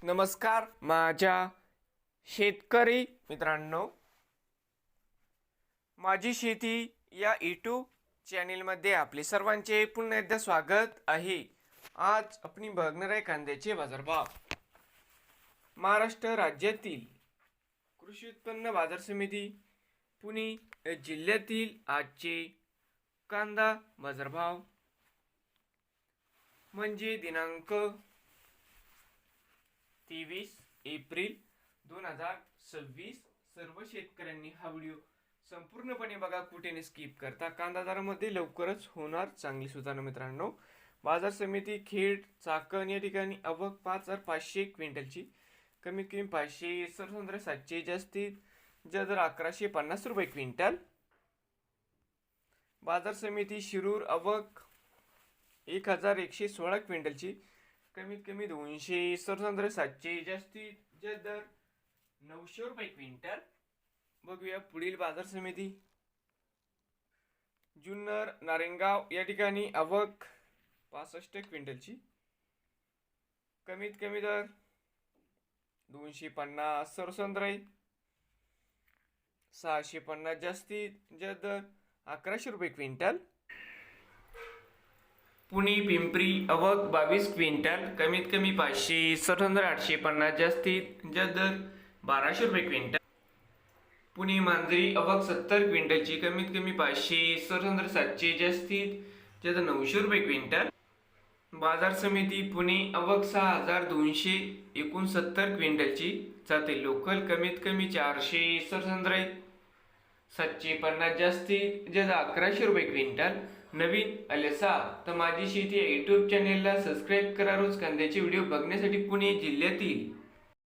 नमस्कार माझ्या शेतकरी मित्रांनो, माझी शेती या यूट्यूब चॅनेलमध्ये आपले सर्वांचे पुन्हा एकदा स्वागत आहे. आज आपण बघणार आहे कांद्याचे बाजारभाव. महाराष्ट्र राज्यातील कृषी उत्पन्न बाजार समिती पुणे जिल्ह्यातील आजचे कांदा बाजारभाव म्हणजे दिनांक 23 एप्रिल 2026. सर्व शेतकऱ्यांनी हा व्हिडिओ संपूर्णपणे बघा, कुठे स्किप करता. कांदा दरामध्ये लवकरच होणार चांगली सुधारणा मित्रांनो. बाजार समिती खेड चाकण या ठिकाणी आवक 5,500 क्विंटलची, कमीत कमी 500, सरसंद्र 700, जास्तीत जास्त 1150 रुपये क्विंटल. बाजार समिती शिरूर आवक 1,116 क्विंटलची, कमीत कमी 200, सरसंद्र 700, जास्तीत जास्त दर 900 रुपये क्विंटल. बघूया पुढील बाजार समिती जुन्नर नारायणगाव या ठिकाणी आवक 65 क्विंटलची, कमीत कमी दर 250, सरसंद्र 650, जास्तीत जास्त दर 1100 रुपये क्विंटल. पुणे पिंपरी आवक 22 क्विंटल, कमीत कमी 500, सरसंद्र 850, जास्तीत जास्त दर 1200 रुपये क्विंटल. पुणे मांजरी आवक 70 क्विंटलची, कमीत कमी 500, सरसंद्र 700, जास्तीत जास्त 900 रुपये क्विंटल. बाजार समिती पुणे आवक 6,269 क्विंटलची, जाते लोकल, कमीत कमी 400, सरसंद्र 750, जास्तीत जास्त 1100 रुपये क्विंटल. नवीन आलेसा तर माझी शेती या यूट्यूब चॅनेलला सबस्क्राईब करा. रोज कांद्याचे व्हिडिओ बघण्यासाठी पुणे जिल्ह्यातील